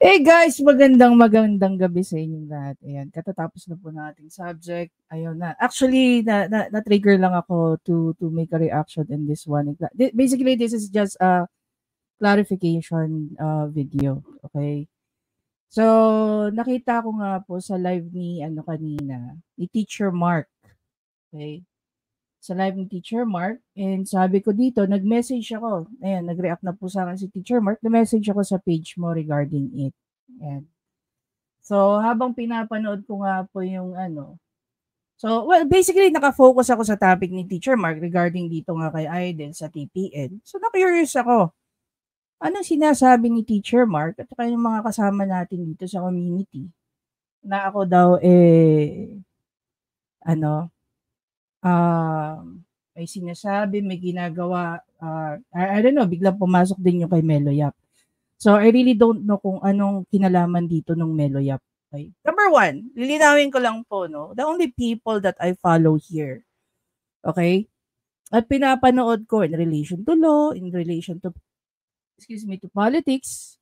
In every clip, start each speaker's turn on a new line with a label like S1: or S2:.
S1: Guys, magandang gabi sa inyong lahat. Ayan, katatapos na po ng ating subject. Ayun na. Actually, na-trigger lang ako to make a reaction in this one. Basically, this is just a clarification video. Okay? So, nakita ko nga po sa live ni kanina, ni Teacher Mark. Okay? Sa live ni Teacher Mark. And sabi ko dito, nag-message ako. Ayan, nag-react na po sa akin si Teacher Mark. Na-message ako sa page mo regarding it. Ayan. So, habang pinapanood ko nga po yung well, basically naka-focus ako sa topic ni Teacher Mark regarding dito nga kay Aiden sa TPN. So, na-curious ako. Anong sinasabi ni Teacher Mark at saka yung mga kasama natin dito sa community na ako daw may sinasabi, may ginagawa, I don't know, biglang pumasok din yung kay Meloyap. So, I really don't know kung anong kinalaman dito nung Meloyap. Okay. Number one, lilinawin ko lang po, no? The only people that I follow here, okay? At pinapanood ko in relation to law, in relation to, to politics,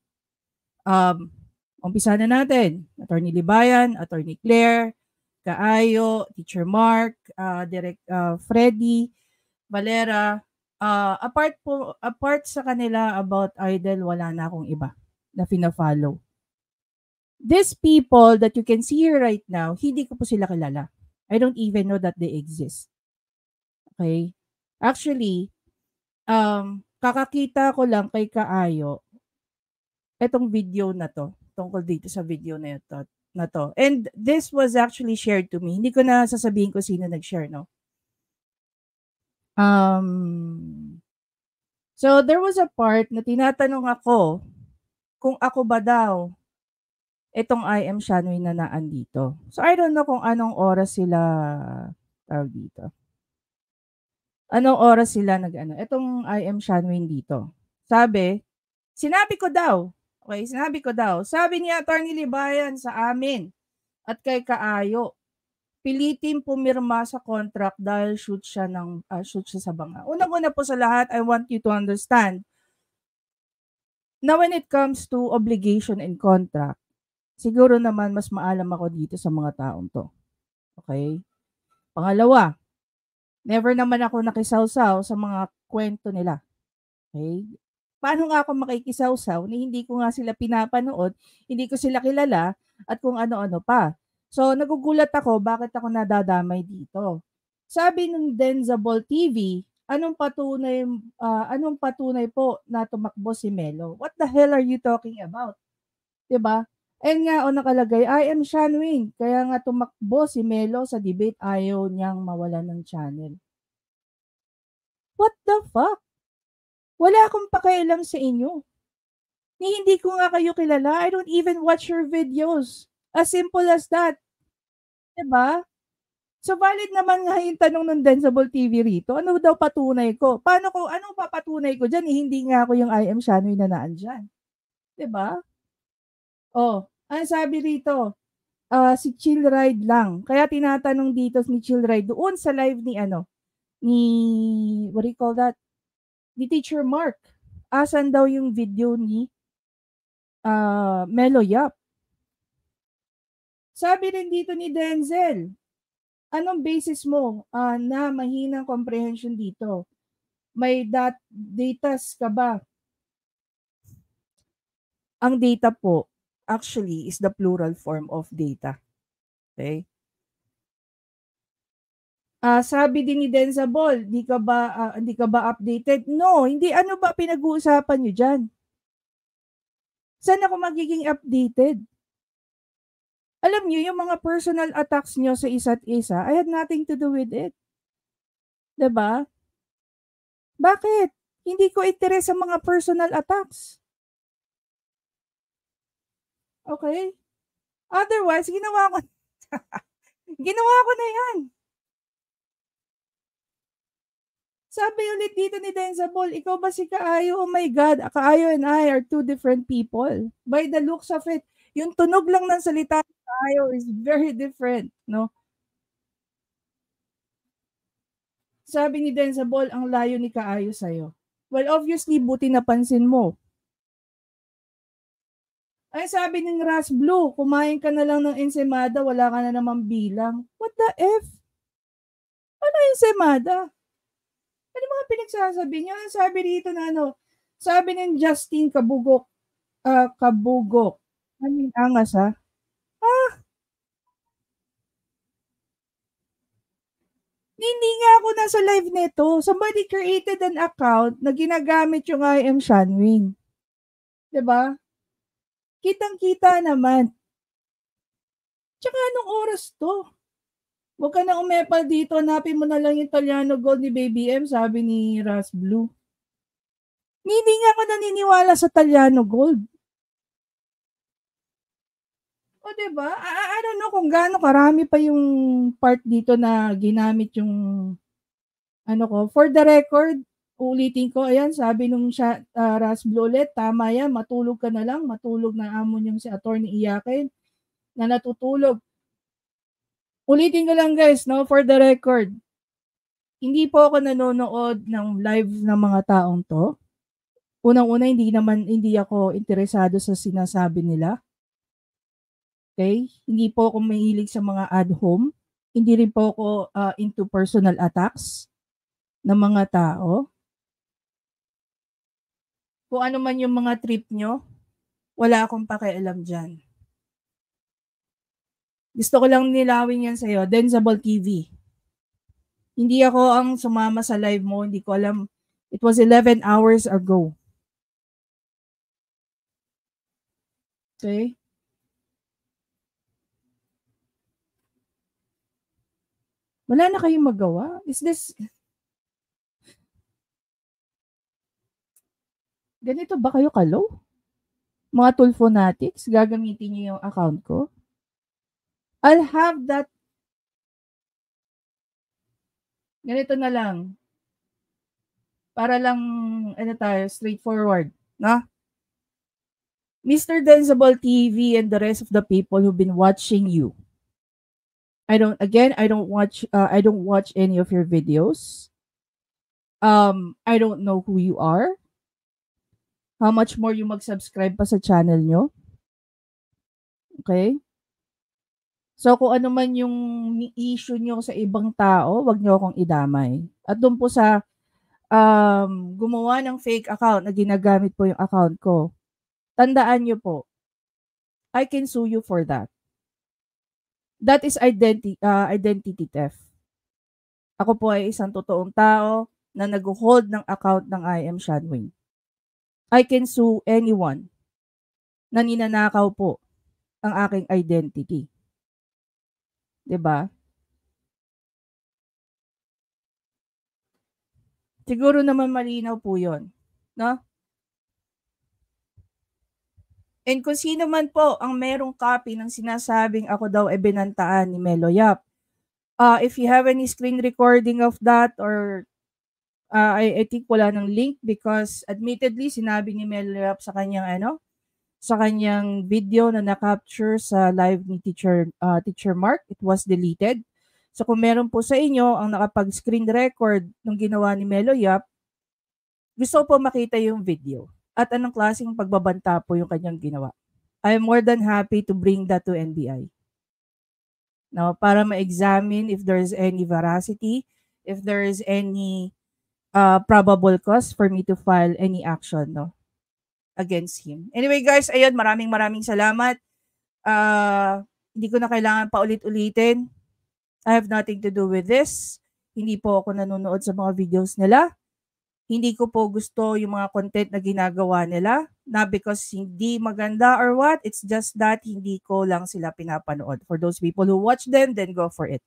S1: umpisa na natin. Attorney Libayan, Attorney Claire, Kaayo, Teacher Mark, Direct Freddy, Valera, apart sa kanila about Idol, wala na akong iba na fina-follow. These people that you can see here right now, hindi ko po sila kilala. I don't even know that they exist. Okay? Actually, kakakita ko lang kay Kaayo etong video na to, tungkol dito sa video na to. And this was actually shared to me. Hindi ko na sasabihin ko sino nag-share, no? So there was a part na tinatanong ako kung ako ba daw itong I am Shanway na naandito. So I don't know kung anong oras sila tawag dito. Anong oras sila etong I am Shanway dito. Sinabi ko daw. Sabi ni Attorney Libayan sa amin at kay Kaayo, pilitin pumirma sa contract dahil shoot siya sa banga. Unang-una po sa lahat, I want you to understand na when it comes to obligation and contract, siguro naman mas maalam ako dito sa mga taong to. Okay? Pangalawa, never naman ako nakisawsaw sa mga kwento nila. Okay? Paano nga ako makikisawsaw na hindi ko nga sila pinapanood, hindi ko sila kilala, at kung ano-ano pa. So, nagugulat ako bakit ako nadadamay dito. Sabi ng Denzable TV, anong patunay po na tumakbo si Melo? What the hell are you talking about? 'Di ba? Nga nakalagay, I am Shanwin. Kaya nga tumakbo si Melo sa debate, ayaw niyang mawalan ng channel. What the fuck? Wala akong pakialam sa inyo. Hindi ko nga kayo kilala. I don't even watch your videos. As simple as that. 'Di ba? So valid naman nga yung tanong ng Denzable TV rito. Ano daw patunay ko? Anong papatunay ko diyan? Hindi nga ako yung I am Shanoy na naandyan. 'Di ba? Oh, ang sabi rito, si Chill Ride lang. Kaya tinatanong dito ni Chill Ride doon sa live ni what do you call that? Ni Teacher Mark. Asan daw yung video ni Melo Yap? Sabi rin dito ni Denzel, anong basis mo na mahinang comprehension dito? May datas ka ba? Ang data po actually is the plural form of data. Okay? Sabi din ni Denzabol, hindi ka ba updated? No, hindi. Ano ba pinag-uusapan niyo diyan? Saan ako magiging updated? Alam niyo, yung mga personal attacks niyo sa isa't isa, I had nothing to do with it. 'Di ba? Bakit? Hindi ko interes sa mga personal attacks. Okay? Otherwise, ginawa ko na yan. Sabi ulit dito ni Denzabol, ikaw ba si Kaayo? Oh my God, Kaayo and I are two different people. By the looks of it, yung tunog lang ng salita ni Kaayo is very different, no? Sabi ni Denzabol, ang layo ni Kaayo sa'yo. Well, obviously, buti napansin mo. Ay sabi ng Ras Blue, kumain ka na lang ng ensaymada, wala ka na namang bilang. What the F? Ano ensaymada? Ano mga pinagsasabi niyo? Sabi dito na ano, sabi ng Justin Kabugok, Kabugok. Anong angas ha? Ah, hindi nga ako nasa live nito. Somebody created an account na ginagamit yung I am Shanwin. 'Di ba? Kitang-kita naman. Tsaka anong oras 'to? Huwag ka na umepal dito, hanapin mo na lang yung Italiano Gold ni Baby M, sabi ni Ras Blue. Hindi nga ako naniniwala sa Italiano Gold. O 'di ba? I don't know kung gaano karami pa yung part dito na ginamit yung ano ko. For the record, uulitin ko, ayan, sabi nung siya, Ras Blue ulit, tama yan, matulog ka na lang, matulog na amo yung si Atty. Iyakin na natutulog. Ulitin ko lang guys, no, for the record, hindi po ako nanonood ng live ng mga taong to. Unang-una, hindi ako interesado sa sinasabi nila. Okay? Hindi po ako mahilig sa mga ad hom. Hindi rin po ako into personal attacks ng mga tao. Kung ano man yung mga trip nyo, wala akong pakialam dyan. Gusto ko lang nilawin yan sa'yo, Denzable TV. Hindi ako ang sumama sa live mo, hindi ko alam. It was 11 hours ago. Okay? Wala na kayong magawa? Is this... Ganito ba kayo kalow? Mga Tulfonatics, gagamitin niyo yung account ko? I'll have that. Ganito na lang. Para lang, ano tayo, straightforward. No? Mr. Denzable TV and the rest of the people who've been watching you. I don't watch any of your videos. I don't know who you are. How much more you mag-subscribe pa sa channel nyo. Okay? So, kung ano man yung issue nyo sa ibang tao, wag nyo akong idamay. At doon po sa gumawa ng fake account na ginagamit po yung account ko, tandaan nyo po, I can sue you for that. That is identity theft. Ako po ay isang totoong tao na nag-hold ng account ng I am Shanwin. I can sue anyone na ninanakaw po ang aking identity. 'Di ba? Siguro naman malinaw po 'yon, no? And kung sino man po ang merong copy ng sinasabing ako daw ay binantaan ni Melo Yap, if you have any screen recording of that or I think wala ng link because admittedly sinabi ni Melo Yap sa kanyang video na na-capture sa live ni Teacher Mark, it was deleted. So kung meron po sa inyo ang nakapag-screen record ng ginawa ni Melo Yap, gusto po makita yung video at anong klaseng pagbabanta po yung kanyang ginawa. I am more than happy to bring that to NBI. No, para ma-examine if there is any veracity, if there is any probable cause for me to file any action, no, against him. Anyway guys, ayun, maraming salamat. Hindi ko na kailangan paulit-ulitin. I have nothing to do with this. Hindi po ako nanonood sa mga videos nila. Hindi ko po gusto yung mga content na ginagawa nila. Not because hindi maganda or what. It's just that hindi ko lang sila pinapanood. For those people who watch them, then go for it.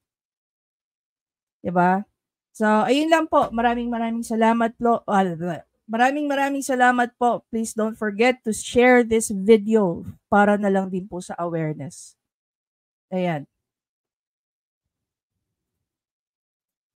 S1: Diba? So, ayun lang po. Maraming salamat po. Maraming salamat po. Please don't forget to share this video para na lang din po sa awareness. Ayan.